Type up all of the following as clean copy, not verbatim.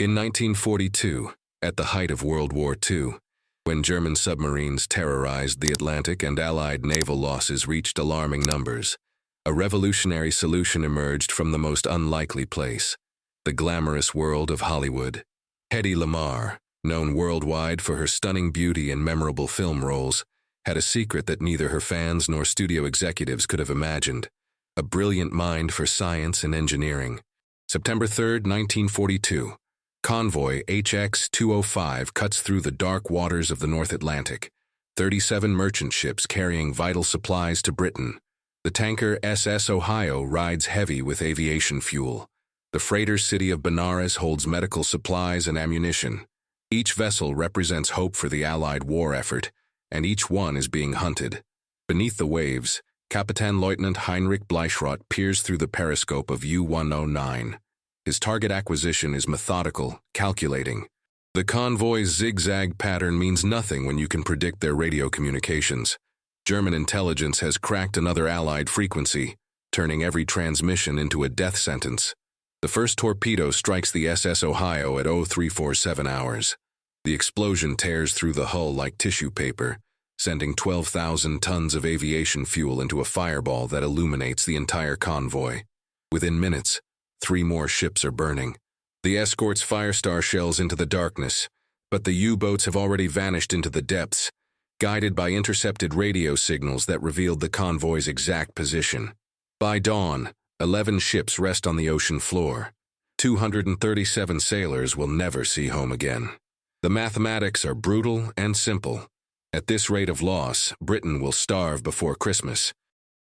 In 1942, at the height of World War II, when German submarines terrorized the Atlantic and Allied naval losses reached alarming numbers, a revolutionary solution emerged from the most unlikely place, the glamorous world of Hollywood. Hedy Lamarr, known worldwide for her stunning beauty and memorable film roles, had a secret that neither her fans nor studio executives could have imagined: a brilliant mind for science and engineering. September 3, 1942. Convoy HX-205 cuts through the dark waters of the North Atlantic, 37 merchant ships carrying vital supplies to Britain. The tanker SS Ohio rides heavy with aviation fuel. The freighter city of Benares holds medical supplies and ammunition. Each vessel represents hope for the Allied war effort, and each one is being hunted. Beneath the waves, Captain Lieutenant Heinrich Bleichrodt peers through the periscope of U-109. His target acquisition is methodical, calculating. The convoy's zigzag pattern means nothing when you can predict their radio communications. German intelligence has cracked another Allied frequency, turning every transmission into a death sentence. The first torpedo strikes the SS Ohio at 0347 hours. The explosion tears through the hull like tissue paper, sending 12,000 tons of aviation fuel into a fireball that illuminates the entire convoy. Within minutes, 3 more ships are burning. The escorts fire star shells into the darkness, but the U-boats have already vanished into the depths, guided by intercepted radio signals that revealed the convoy's exact position. By dawn, 11 ships rest on the ocean floor. 237 sailors will never see home again. The mathematics are brutal and simple. At this rate of loss, Britain will starve before Christmas.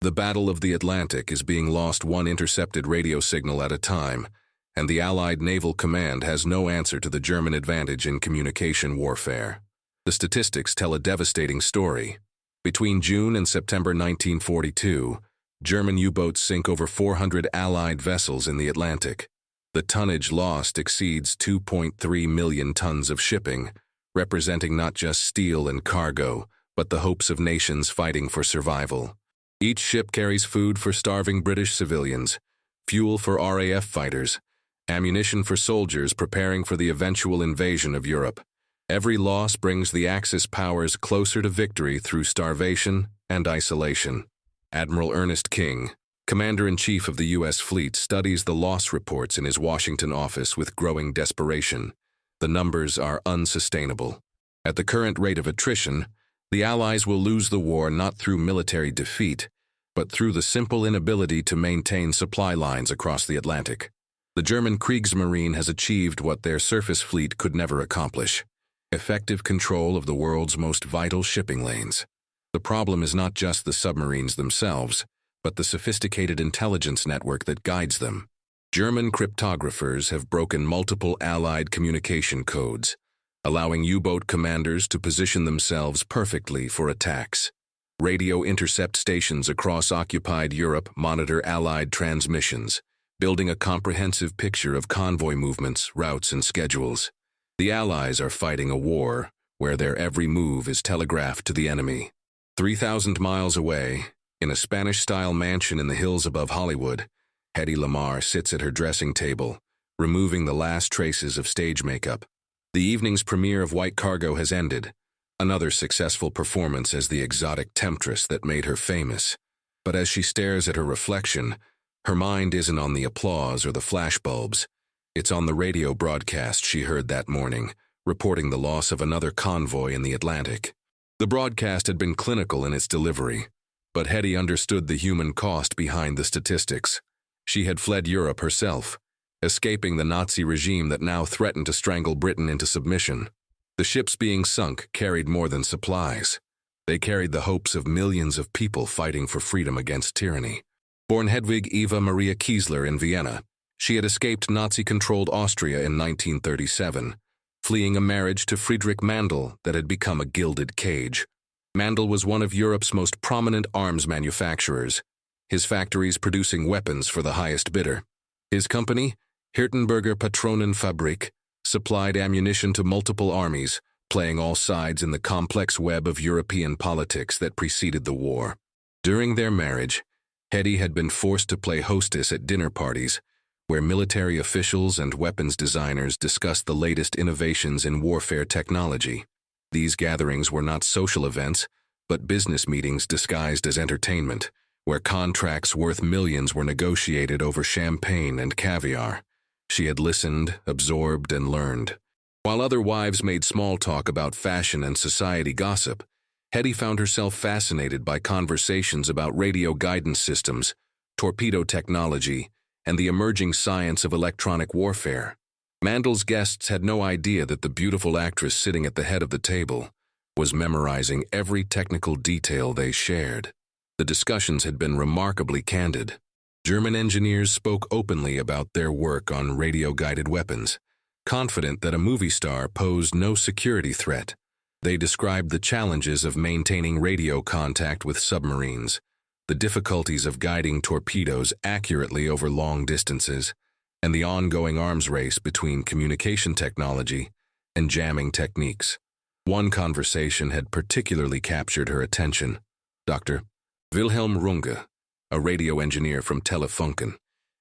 The Battle of the Atlantic is being lost one intercepted radio signal at a time, and the Allied Naval Command has no answer to the German advantage in communication warfare. The statistics tell a devastating story. Between June and September 1942, German U-boats sink over 400 Allied vessels in the Atlantic. The tonnage lost exceeds 2.3 million tons of shipping, representing not just steel and cargo, but the hopes of nations fighting for survival. Each ship carries food for starving British civilians, fuel for RAF fighters, ammunition for soldiers preparing for the eventual invasion of Europe. Every loss brings the Axis powers closer to victory through starvation and isolation. Admiral Ernest King, Commander-in-Chief of the U.S. Fleet, studies the loss reports in his Washington office with growing desperation. The numbers are unsustainable. At the current rate of attrition, the Allies will lose the war not through military defeat, but through the simple inability to maintain supply lines across the Atlantic. The German Kriegsmarine has achieved what their surface fleet could never accomplish: effective control of the world's most vital shipping lanes. The problem is not just the submarines themselves, but the sophisticated intelligence network that guides them. German cryptographers have broken multiple Allied communication codes, allowing U-boat commanders to position themselves perfectly for attacks. Radio intercept stations across occupied Europe monitor Allied transmissions, building a comprehensive picture of convoy movements, routes, and schedules. The Allies are fighting a war where their every move is telegraphed to the enemy. 3,000 miles away, in a Spanish-style mansion in the hills above Hollywood, Hedy Lamarr sits at her dressing table, removing the last traces of stage makeup. The evening's premiere of White Cargo has ended, another successful performance as the exotic temptress that made her famous. But as she stares at her reflection, her mind isn't on the applause or the flashbulbs. It's on the radio broadcast she heard that morning, reporting the loss of another convoy in the Atlantic. The broadcast had been clinical in its delivery, but Hedy understood the human cost behind the statistics. She had fled Europe herself, escaping the Nazi regime that now threatened to strangle Britain into submission. The ships being sunk carried more than supplies. They carried the hopes of millions of people fighting for freedom against tyranny. Born Hedwig Eva Maria Kiesler in Vienna, she had escaped Nazi-controlled Austria in 1937, fleeing a marriage to Friedrich Mandl that had become a gilded cage. Mandl was one of Europe's most prominent arms manufacturers, his factories producing weapons for the highest bidder. His company, Hirtenberger Patronenfabrik, supplied ammunition to multiple armies, playing all sides in the complex web of European politics that preceded the war. During their marriage, Hedy had been forced to play hostess at dinner parties, where military officials and weapons designers discussed the latest innovations in warfare technology. These gatherings were not social events, but business meetings disguised as entertainment, where contracts worth millions were negotiated over champagne and caviar. She had listened, absorbed, and learned. While other wives made small talk about fashion and society gossip, Hetty found herself fascinated by conversations about radio guidance systems, torpedo technology, and the emerging science of electronic warfare. Mandel's guests had no idea that the beautiful actress sitting at the head of the table was memorizing every technical detail they shared. The discussions had been remarkably candid. German engineers spoke openly about their work on radio-guided weapons, confident that a movie star posed no security threat. They described the challenges of maintaining radio contact with submarines, the difficulties of guiding torpedoes accurately over long distances, and the ongoing arms race between communication technology and jamming techniques. One conversation had particularly captured her attention. Dr. Wilhelm Runge, a radio engineer from Telefunken,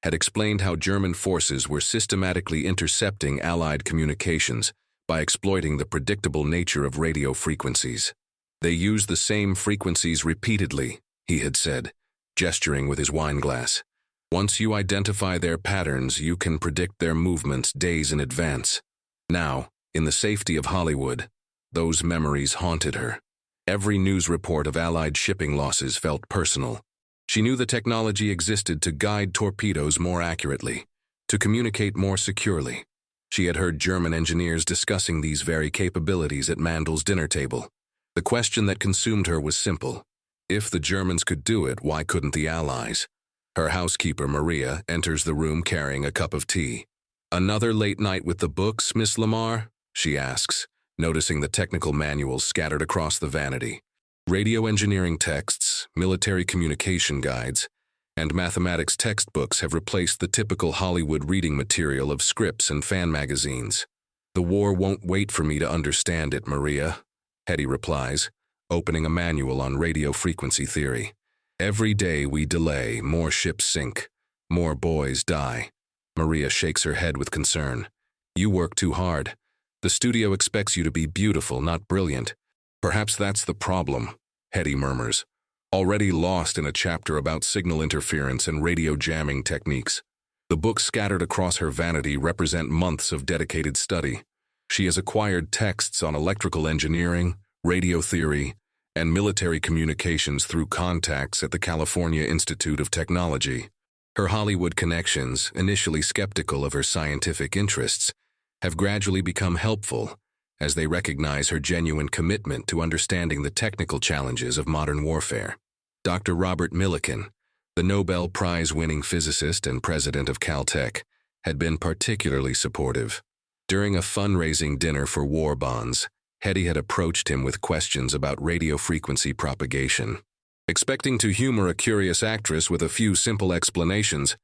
had explained how German forces were systematically intercepting Allied communications by exploiting the predictable nature of radio frequencies. They used the same frequencies repeatedly, he had said, gesturing with his wineglass. Once you identify their patterns, you can predict their movements days in advance. Now, in the safety of Hollywood, those memories haunted her. Every news report of Allied shipping losses felt personal. She knew the technology existed to guide torpedoes more accurately, to communicate more securely. She had heard German engineers discussing these very capabilities at Mandel's dinner table. The question that consumed her was simple. If the Germans could do it, why couldn't the Allies? Her housekeeper, Maria, enters the room carrying a cup of tea. "Another late night with the books, Miss Lamar?" she asks, noticing the technical manuals scattered across the vanity. Radio engineering texts, military communication guides, and mathematics textbooks have replaced the typical Hollywood reading material of scripts and fan magazines. "The war won't wait for me to understand it, Maria," Hetty replies, opening a manual on radio frequency theory. "Every day we delay, more ships sink, more boys die." Maria shakes her head with concern. "You work too hard. The studio expects you to be beautiful, not brilliant." "Perhaps that's the problem," Hetty murmurs, already lost in a chapter about signal interference and radio jamming techniques. The books scattered across her vanity represent months of dedicated study. She has acquired texts on electrical engineering, radio theory, and military communications through contacts at the California Institute of Technology. Her Hollywood connections, initially skeptical of her scientific interests, have gradually become helpful as they recognize her genuine commitment to understanding the technical challenges of modern warfare. Dr. Robert Millikan, the Nobel Prize-winning physicist and president of Caltech, had been particularly supportive. During a fundraising dinner for war bonds, Hetty had approached him with questions about radio frequency propagation. Expecting to humor a curious actress with a few simple explanations,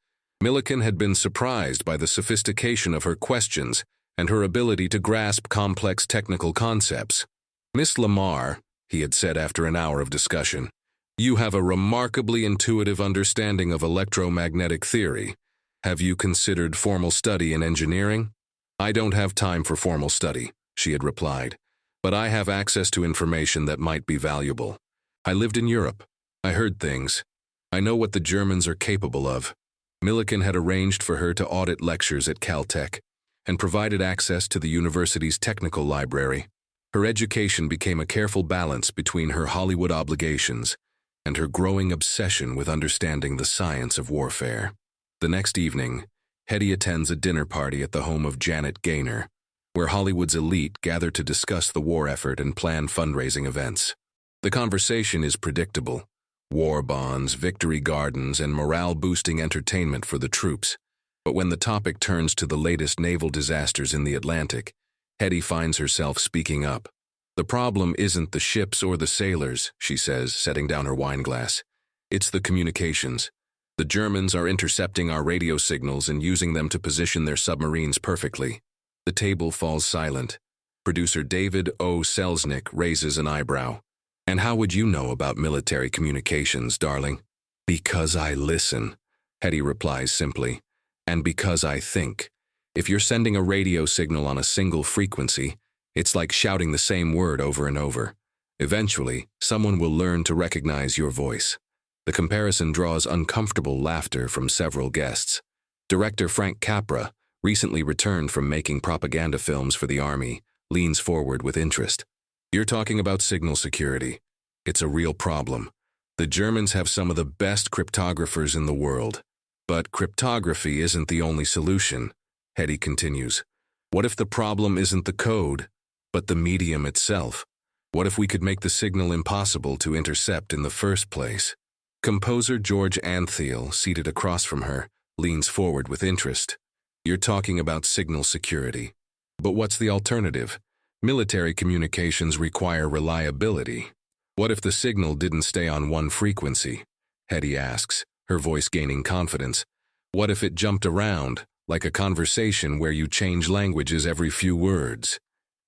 Millikan had been surprised by the sophistication of her questions and her ability to grasp complex technical concepts. "Miss Lamar," he had said after an hour of discussion, "you have a remarkably intuitive understanding of electromagnetic theory. Have you considered formal study in engineering?" "I don't have time for formal study," she had replied, "but I have access to information that might be valuable. I lived in Europe. I heard things. I know what the Germans are capable of." Millikan had arranged for her to audit lectures at Caltech and provided access to the university's technical library. Her education became a careful balance between her Hollywood obligations and her growing obsession with understanding the science of warfare. The next evening, Hetty attends a dinner party at the home of Janet Gaynor, where Hollywood's elite gather to discuss the war effort and plan fundraising events. The conversation is predictable: war bonds, victory gardens, and morale-boosting entertainment for the troops. But when the topic turns to the latest naval disasters in the Atlantic, Hetty finds herself speaking up. "The problem isn't the ships or the sailors," she says, setting down her wineglass. "It's the communications. The Germans are intercepting our radio signals and using them to position their submarines perfectly." The table falls silent. Producer David O. Selznick raises an eyebrow. "And how would you know about military communications, darling?" "Because I listen," Hetty replies simply. And because I think. If you're sending a radio signal on a single frequency, it's like shouting the same word over and over. Eventually, someone will learn to recognize your voice. The comparison draws uncomfortable laughter from several guests. Director Frank Capra, recently returned from making propaganda films for the Army, leans forward with interest. You're talking about signal security. It's a real problem. The Germans have some of the best cryptographers in the world. But cryptography isn't the only solution, Hetty continues. What if the problem isn't the code, but the medium itself? What if we could make the signal impossible to intercept in the first place? Composer George Antheil, seated across from her, leans forward with interest. You're talking about signal security. But what's the alternative? Military communications require reliability. What if the signal didn't stay on one frequency? Hetty asks, her voice gaining confidence. What if it jumped around, like a conversation where you change languages every few words?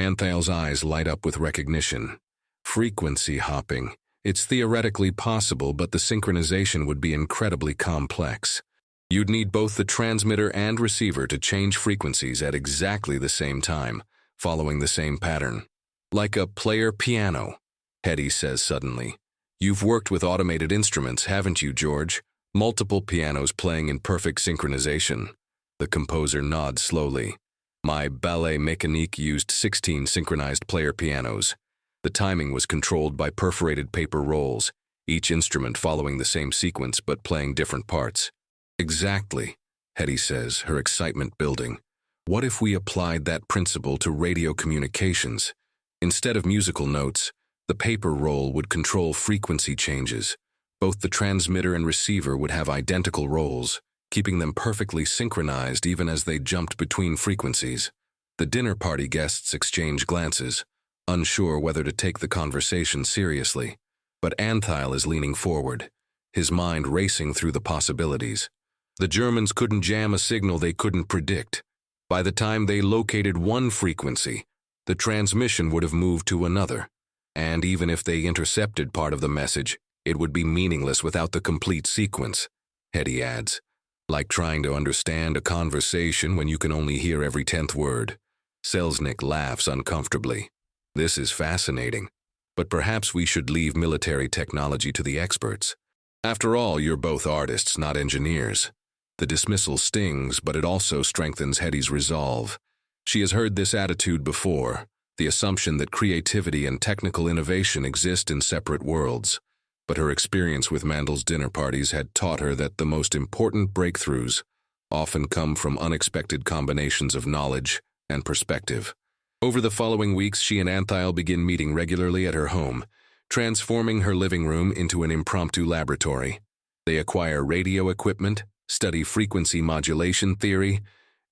Antheil's eyes light up with recognition. Frequency hopping. It's theoretically possible, but the synchronization would be incredibly complex. You'd need both the transmitter and receiver to change frequencies at exactly the same time, following the same pattern. Like a player piano, Hetty says suddenly. You've worked with automated instruments, haven't you, George? Multiple pianos playing in perfect synchronization. The composer nods slowly. My ballet mécanique used 16 synchronized player pianos. The timing was controlled by perforated paper rolls, each instrument following the same sequence but playing different parts. Exactly, Hetty says, her excitement building. What if we applied that principle to radio communications? Instead of musical notes, the paper roll would control frequency changes. Both the transmitter and receiver would have identical rolls, keeping them perfectly synchronized even as they jumped between frequencies. The dinner party guests exchange glances, unsure whether to take the conversation seriously. But Antheil is leaning forward, his mind racing through the possibilities. The Germans couldn't jam a signal they couldn't predict. By the time they located one frequency, the transmission would have moved to another. And even if they intercepted part of the message, it would be meaningless without the complete sequence, Hetty adds. Like trying to understand a conversation when you can only hear every 10th word. Selznick laughs uncomfortably. This is fascinating, but perhaps we should leave military technology to the experts. After all, you're both artists, not engineers. The dismissal stings, but it also strengthens Hetty's resolve. She has heard this attitude before, the assumption that creativity and technical innovation exist in separate worlds. But her experience with Mandel's dinner parties had taught her that the most important breakthroughs often come from unexpected combinations of knowledge and perspective. Over the following weeks, she and Antheil begin meeting regularly at her home, transforming her living room into an impromptu laboratory. They acquire radio equipment, study frequency modulation theory,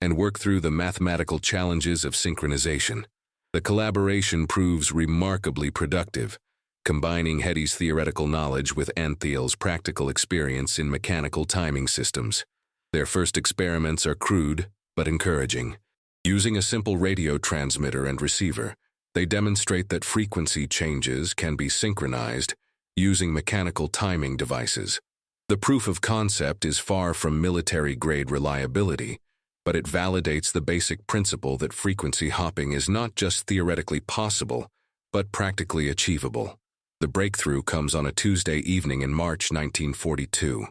and work through the mathematical challenges of synchronization. The collaboration proves remarkably productive, combining Hetty's theoretical knowledge with Antheil's practical experience in mechanical timing systems. Their first experiments are crude, but encouraging. Using a simple radio transmitter and receiver, they demonstrate that frequency changes can be synchronized using mechanical timing devices. The proof of concept is far from military-grade reliability, but it validates the basic principle that frequency hopping is not just theoretically possible, but practically achievable. The breakthrough comes on a Tuesday evening in March 1942.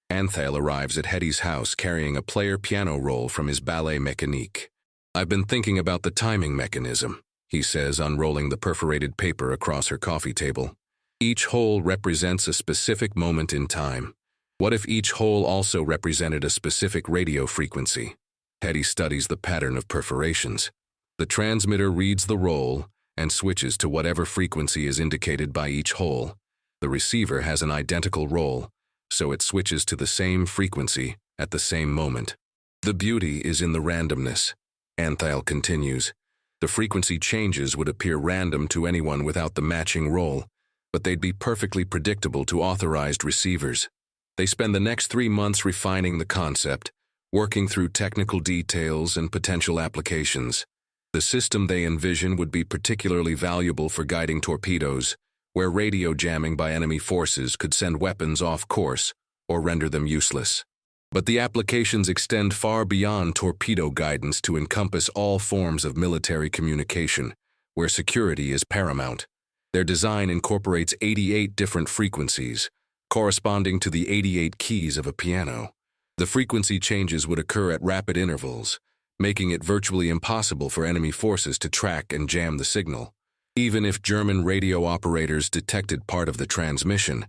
Antheil arrives at Hetty's house carrying a player piano roll from his ballet mécanique. I've been thinking about the timing mechanism, he says, unrolling the perforated paper across her coffee table. Each hole represents a specific moment in time. What if each hole also represented a specific radio frequency? Hetty studies the pattern of perforations. The transmitter reads the roll and switches to whatever frequency is indicated by each hole. The receiver has an identical roll, so it switches to the same frequency at the same moment. The beauty is in the randomness, Antheil continues. The frequency changes would appear random to anyone without the matching roll, but they'd be perfectly predictable to authorized receivers. They spend the next 3 months refining the concept, working through technical details and potential applications. The system they envision would be particularly valuable for guiding torpedoes, where radio jamming by enemy forces could send weapons off course or render them useless. But the applications extend far beyond torpedo guidance to encompass all forms of military communication, where security is paramount. Their design incorporates 88 different frequencies, corresponding to the 88 keys of a piano. The frequency changes would occur at rapid intervals, making it virtually impossible for enemy forces to track and jam the signal. Even if German radio operators detected part of the transmission,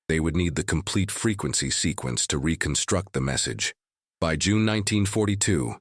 they would need the complete frequency sequence to reconstruct the message. By June 1942,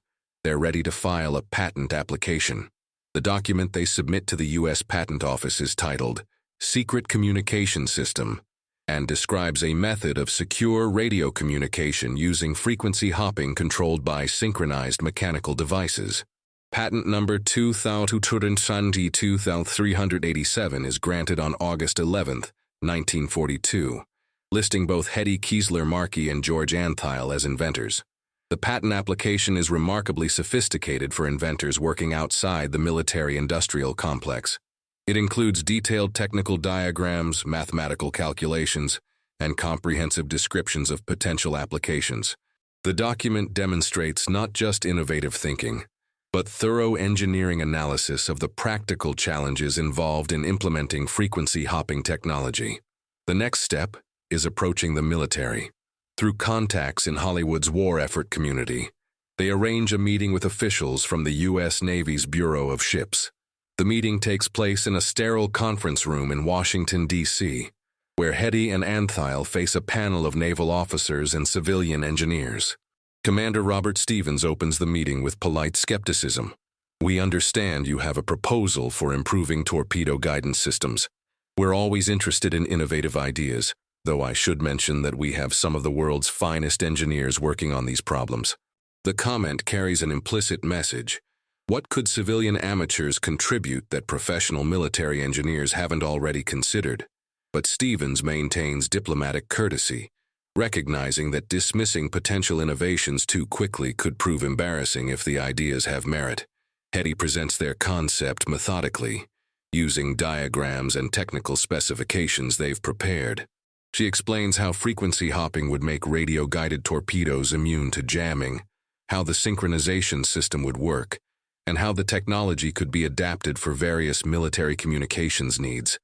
they're ready to file a patent application. The document they submit to the U.S. Patent Office is titled Secret Communication System and describes a method of secure radio communication using frequency hopping controlled by synchronized mechanical devices. Patent number 2287 is granted on August 11, 1942, listing both Hetty Kiesler-Markey and George Antheil as inventors. The patent application is remarkably sophisticated for inventors working outside the military-industrial complex. It includes detailed technical diagrams, mathematical calculations, and comprehensive descriptions of potential applications. The document demonstrates not just innovative thinking, but thorough engineering analysis of the practical challenges involved in implementing frequency hopping technology. The next step is approaching the military. Through contacts in Hollywood's war effort community, they arrange a meeting with officials from the U.S. Navy's Bureau of Ships. The meeting takes place in a sterile conference room in Washington, D.C., where Hetty and Antheil face a panel of naval officers and civilian engineers. Commander Robert Stevens opens the meeting with polite skepticism. "We understand you have a proposal for improving torpedo guidance systems. We're always interested in innovative ideas, though I should mention that we have some of the world's finest engineers working on these problems." The comment carries an implicit message. What could civilian amateurs contribute that professional military engineers haven't already considered? But Stevens maintains diplomatic courtesy, recognizing that dismissing potential innovations too quickly could prove embarrassing if the ideas have merit. Hetty presents their concept methodically, using diagrams and technical specifications they've prepared. She explains how frequency hopping would make radio-guided torpedoes immune to jamming, how the synchronization system would work, and how the technology could be adapted for various military communications needs.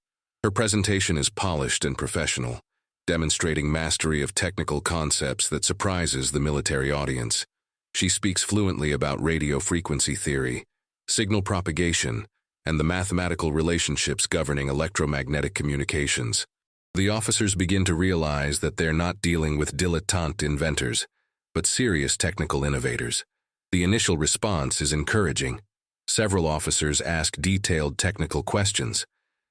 Her presentation is polished and professional, demonstrating mastery of technical concepts that surprises the military audience. She speaks fluently about radio frequency theory, signal propagation, and the mathematical relationships governing electromagnetic communications. The officers begin to realize that they're not dealing with dilettante inventors, but serious technical innovators. The initial response is encouraging. Several officers ask detailed technical questions,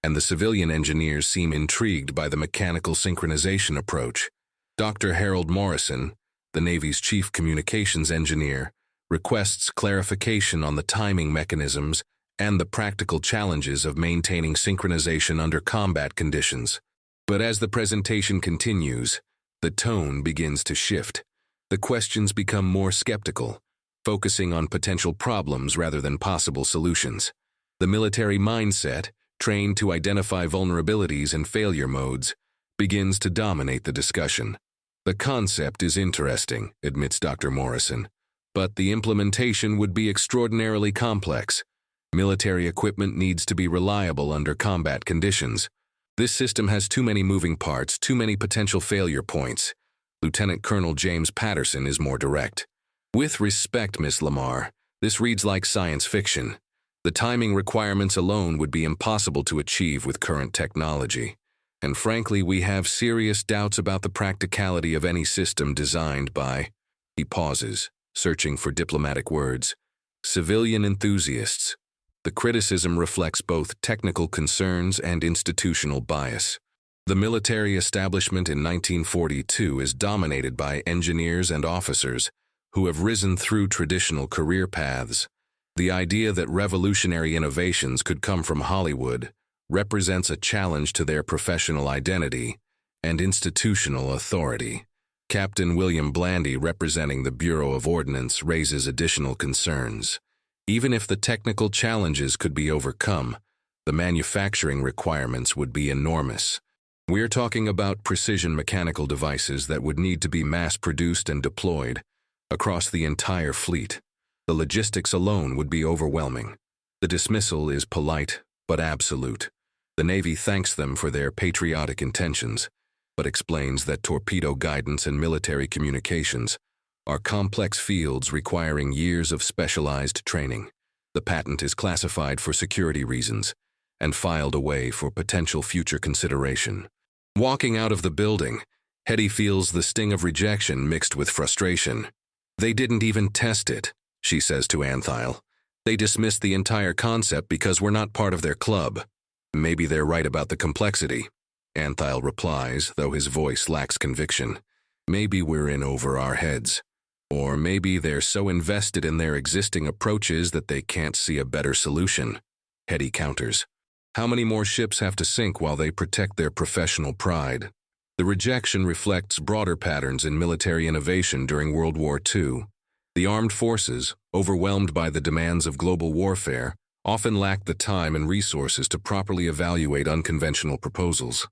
and the civilian engineers seem intrigued by the mechanical synchronization approach. Dr. Harold Morrison, the Navy's chief communications engineer, requests clarification on the timing mechanisms and the practical challenges of maintaining synchronization under combat conditions. But as the presentation continues, the tone begins to shift. The questions become more skeptical, focusing on potential problems rather than possible solutions. The military mindset, trained to identify vulnerabilities and failure modes, begins to dominate the discussion. "The concept is interesting," admits Dr. Morrison, "but the implementation would be extraordinarily complex. Military equipment needs to be reliable under combat conditions. This system has too many moving parts, too many potential failure points." Lieutenant Colonel James Patterson is more direct. "With respect, Miss Lamar, this reads like science fiction. The timing requirements alone would be impossible to achieve with current technology. And frankly, we have serious doubts about the practicality of any system designed by," he pauses, searching for diplomatic words, "civilian enthusiasts." The criticism reflects both technical concerns and institutional bias. The military establishment in 1942 is dominated by engineers and officers who have risen through traditional career paths. The idea that revolutionary innovations could come from Hollywood represents a challenge to their professional identity and institutional authority. Captain William Blandy, representing the Bureau of Ordnance, raises additional concerns. Even if the technical challenges could be overcome, the manufacturing requirements would be enormous. We're talking about precision mechanical devices that would need to be mass-produced and deployed across the entire fleet. The logistics alone would be overwhelming. The dismissal is polite but absolute. The Navy thanks them for their patriotic intentions, but explains that torpedo guidance and military communications are complex fields requiring years of specialized training. The patent is classified for security reasons and filed away for potential future consideration. Walking out of the building, Hetty feels the sting of rejection mixed with frustration. "They didn't even test it," she says to Antheil. "They dismissed the entire concept because we're not part of their club." "Maybe they're right about the complexity," Antheil replies, though his voice lacks conviction. "Maybe we're in over our heads. Or maybe they're so invested in their existing approaches that they can't see a better solution." Hetty counters. How many more ships have to sink while they protect their professional pride? The rejection reflects broader patterns in military innovation during World War II. The armed forces, overwhelmed by the demands of global warfare, often lack the time and resources to properly evaluate unconventional proposals.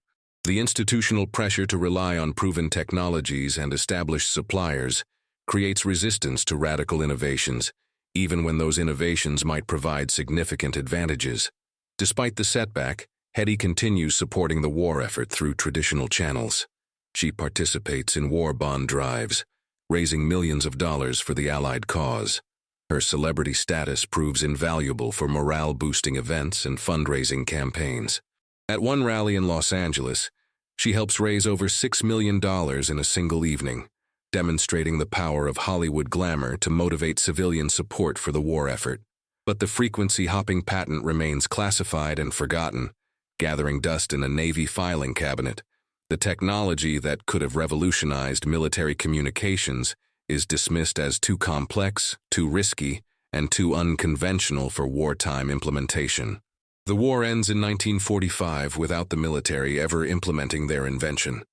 The institutional pressure to rely on proven technologies and established suppliers creates resistance to radical innovations, even when those innovations might provide significant advantages. Despite the setback, Hetty continues supporting the war effort through traditional channels. She participates in war bond drives, raising millions of dollars for the Allied cause. Her celebrity status proves invaluable for morale-boosting events and fundraising campaigns. At one rally in Los Angeles, she helps raise over $6 million in a single evening, demonstrating the power of Hollywood glamour to motivate civilian support for the war effort. But the frequency-hopping patent remains classified and forgotten, gathering dust in a Navy filing cabinet. The technology that could have revolutionized military communications is dismissed as too complex, too risky, and too unconventional for wartime implementation. The war ends in 1945 without the military ever implementing their invention.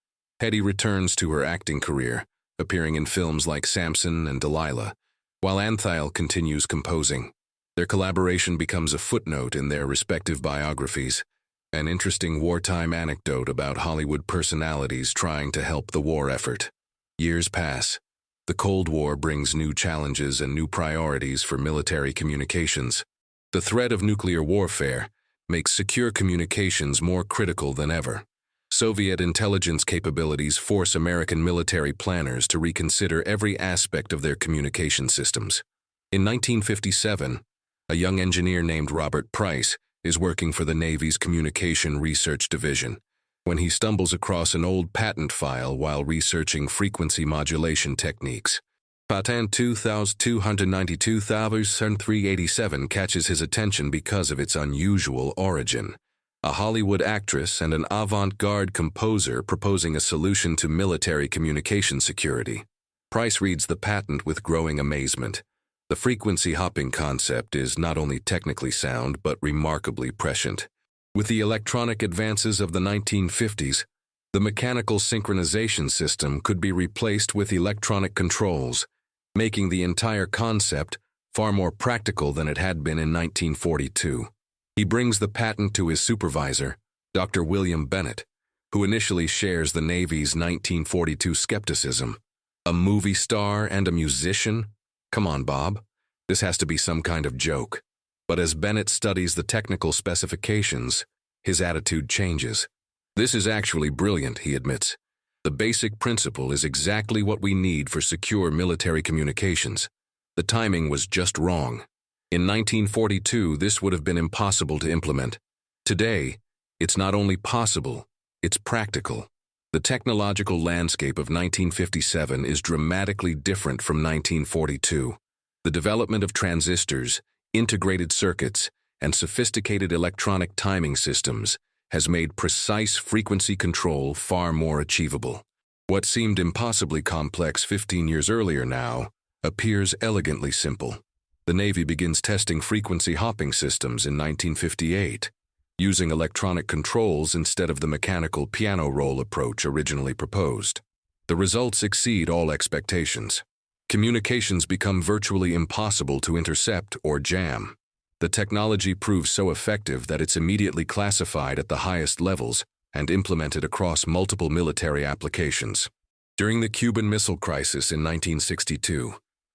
Hetty returns to her acting career, appearing in films like Samson and Delilah, while Antheil continues composing. Their collaboration becomes a footnote in their respective biographies, an interesting wartime anecdote about Hollywood personalities trying to help the war effort. Years pass. The Cold War brings new challenges and new priorities for military communications. The threat of nuclear warfare makes secure communications more critical than ever. Soviet intelligence capabilities force American military planners to reconsider every aspect of their communication systems. In 1957, a young engineer named Robert Price is working for the Navy's Communication Research Division when he stumbles across an old patent file while researching frequency modulation techniques. Patent 2292,387 catches his attention because of its unusual origin. A Hollywood actress and an avant-garde composer proposing a solution to military communication security. Price reads the patent with growing amazement. The frequency-hopping concept is not only technically sound but remarkably prescient. With the electronic advances of the 1950s, the mechanical synchronization system could be replaced with electronic controls, making the entire concept far more practical than it had been in 1942. He brings the patent to his supervisor, Dr. William Bennett, who initially shares the Navy's 1942 skepticism. A movie star and a musician? Come on, Bob. This has to be some kind of joke. But as Bennett studies the technical specifications, his attitude changes. This is actually brilliant, he admits. The basic principle is exactly what we need for secure military communications. The timing was just wrong. In 1942, this would have been impossible to implement. Today, it's not only possible, it's practical. The technological landscape of 1957 is dramatically different from 1942. The development of transistors, integrated circuits, and sophisticated electronic timing systems has made precise frequency control far more achievable. What seemed impossibly complex 15 years earlier now appears elegantly simple. The Navy begins testing frequency hopping systems in 1958, using electronic controls instead of the mechanical piano roll approach originally proposed. The results exceed all expectations. Communications become virtually impossible to intercept or jam. The technology proves so effective that it's immediately classified at the highest levels, and implemented across multiple military applications. During the Cuban Missile Crisis in 1962,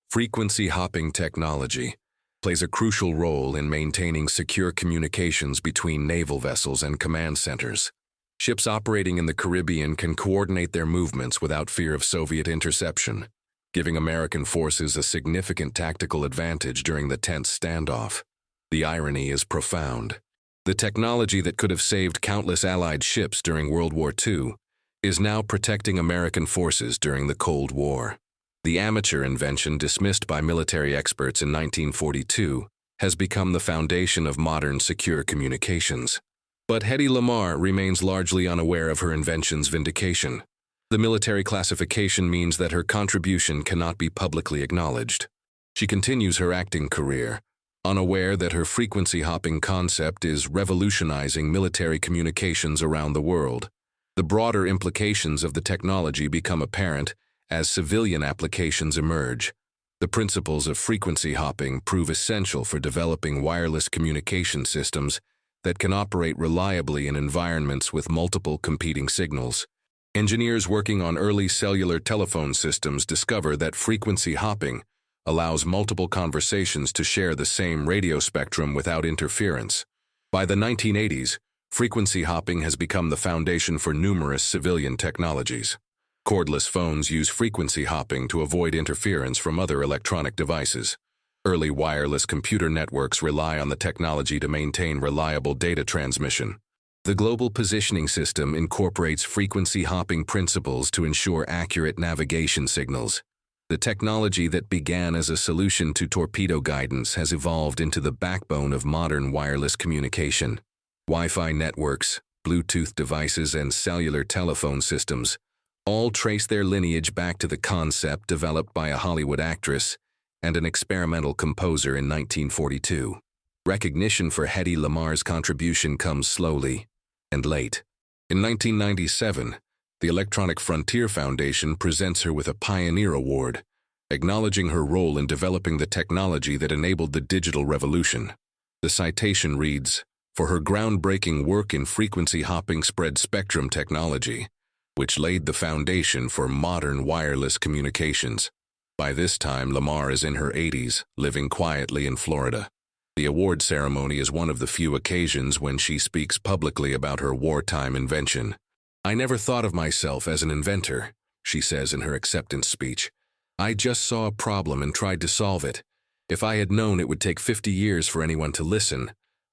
frequency hopping technology plays a crucial role in maintaining secure communications between naval vessels and command centers. Ships operating in the Caribbean can coordinate their movements without fear of Soviet interception, giving American forces a significant tactical advantage during the tense standoff. The irony is profound. The technology that could have saved countless Allied ships during World War II is now protecting American forces during the Cold War. The amateur invention dismissed by military experts in 1942 has become the foundation of modern secure communications. But Hedy Lamarr remains largely unaware of her invention's vindication. The military classification means that her contribution cannot be publicly acknowledged. She continues her acting career, unaware that her frequency hopping concept is revolutionizing military communications around the world. The broader implications of the technology become apparent as civilian applications emerge. The principles of frequency hopping prove essential for developing wireless communication systems that can operate reliably in environments with multiple competing signals. Engineers working on early cellular telephone systems discover that frequency hopping allows multiple conversations to share the same radio spectrum without interference. By the 1980s, frequency hopping has become the foundation for numerous civilian technologies. Cordless phones use frequency hopping to avoid interference from other electronic devices. Early wireless computer networks rely on the technology to maintain reliable data transmission. The Global Positioning System incorporates frequency hopping principles to ensure accurate navigation signals. The technology that began as a solution to torpedo guidance has evolved into the backbone of modern wireless communication. Wi-Fi networks, Bluetooth devices, and cellular telephone systems all trace their lineage back to the concept developed by a Hollywood actress and an experimental composer in 1942. Recognition for Hedy Lamarr's contribution comes slowly and late. In 1997, the Electronic Frontier Foundation presents her with a Pioneer Award, acknowledging her role in developing the technology that enabled the digital revolution. The citation reads, "For her groundbreaking work in frequency hopping spread spectrum technology, which laid the foundation for modern wireless communications." By this time, Lamarr is in her 80s, living quietly in Florida. The award ceremony is one of the few occasions when she speaks publicly about her wartime invention. "I never thought of myself as an inventor," she says in her acceptance speech. "I just saw a problem and tried to solve it. If I had known it would take 50 years for anyone to listen,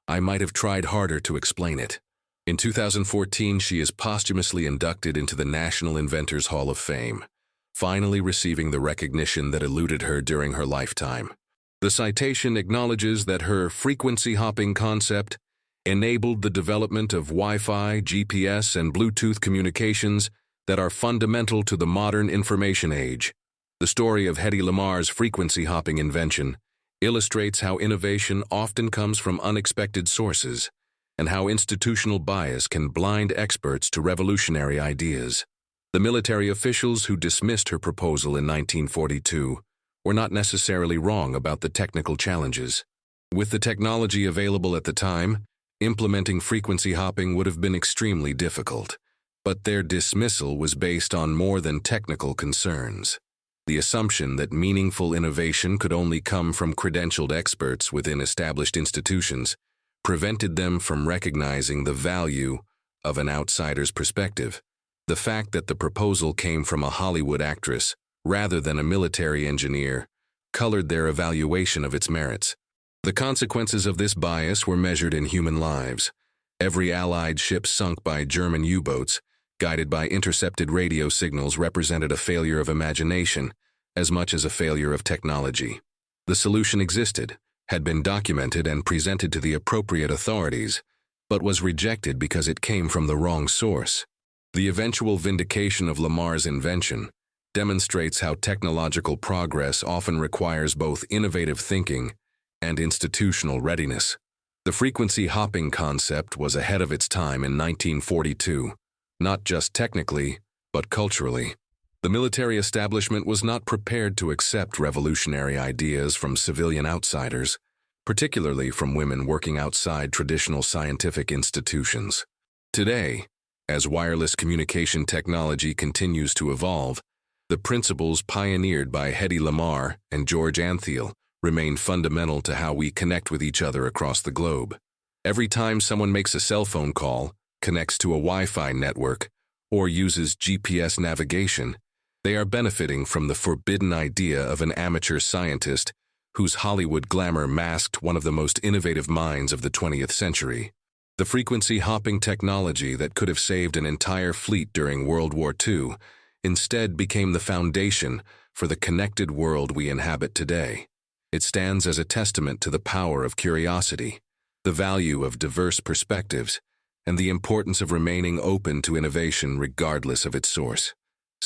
I might have tried harder to explain it." In 2014, she is posthumously inducted into the National Inventors Hall of Fame, finally receiving the recognition that eluded her during her lifetime. The citation acknowledges that her frequency hopping concept enabled the development of Wi-Fi, GPS, and Bluetooth communications that are fundamental to the modern information age. The story of Hedy Lamarr's frequency hopping invention illustrates how innovation often comes from unexpected sources and how institutional bias can blind experts to revolutionary ideas. The military officials who dismissed her proposal in 1942 were not necessarily wrong about the technical challenges. With the technology available at the time, implementing frequency hopping would have been extremely difficult, but their dismissal was based on more than technical concerns. The assumption that meaningful innovation could only come from credentialed experts within established institutions prevented them from recognizing the value of an outsider's perspective. The fact that the proposal came from a Hollywood actress rather than a military engineer colored their evaluation of its merits. The consequences of this bias were measured in human lives. Every Allied ship sunk by German U-boats, guided by intercepted radio signals, represented a failure of imagination as much as a failure of technology. The solution existed, had been documented and presented to the appropriate authorities, but was rejected because it came from the wrong source. The eventual vindication of Lamarr's invention demonstrates how technological progress often requires both innovative thinking and institutional readiness. The frequency hopping concept was ahead of its time in 1942, not just technically, but culturally. The military establishment was not prepared to accept revolutionary ideas from civilian outsiders, particularly from women working outside traditional scientific institutions. Today, As wireless communication technology continues to evolve, the principles pioneered by Hedy Lamarr and George Antheil remain fundamental to how we connect with each other across the globe. Every time someone makes a cell phone call, connects to a Wi-Fi network, or uses GPS navigation, they are benefiting from the forbidden idea of an amateur scientist whose Hollywood glamour masked one of the most innovative minds of the 20th century. The frequency-hopping technology that could have saved an entire fleet during World War II instead became the foundation for the connected world we inhabit today. It stands as a testament to the power of curiosity, the value of diverse perspectives, and the importance of remaining open to innovation regardless of its source.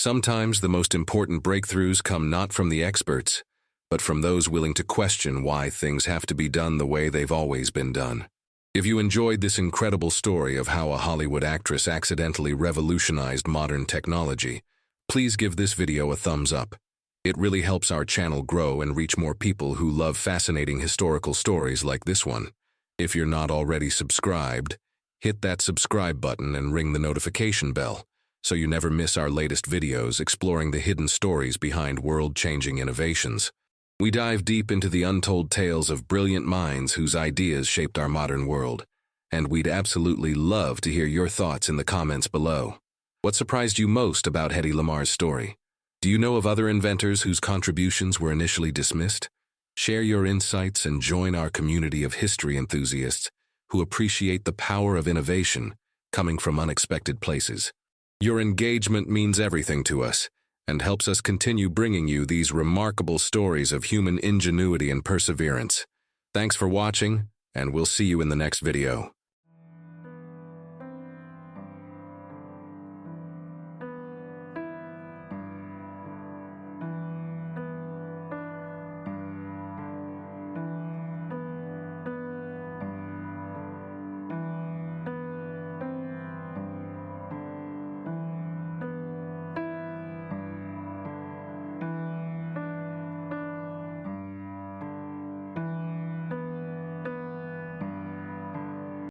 Sometimes the most important breakthroughs come not from the experts, but from those willing to question why things have to be done the way they've always been done. If you enjoyed this incredible story of how a Hollywood actress accidentally revolutionized modern technology, please give this video a thumbs up. It really helps our channel grow and reach more people who love fascinating historical stories like this one. If you're not already subscribed, hit that subscribe button and ring the notification bell so you never miss our latest videos exploring the hidden stories behind world-changing innovations. We dive deep into the untold tales of brilliant minds whose ideas shaped our modern world, and we'd absolutely love to hear your thoughts in the comments below. What surprised you most about Hedy Lamarr's story? Do you know of other inventors whose contributions were initially dismissed? Share your insights and join our community of history enthusiasts who appreciate the power of innovation coming from unexpected places. Your engagement means everything to us and helps us continue bringing you these remarkable stories of human ingenuity and perseverance. Thanks for watching, and we'll see you in the next video.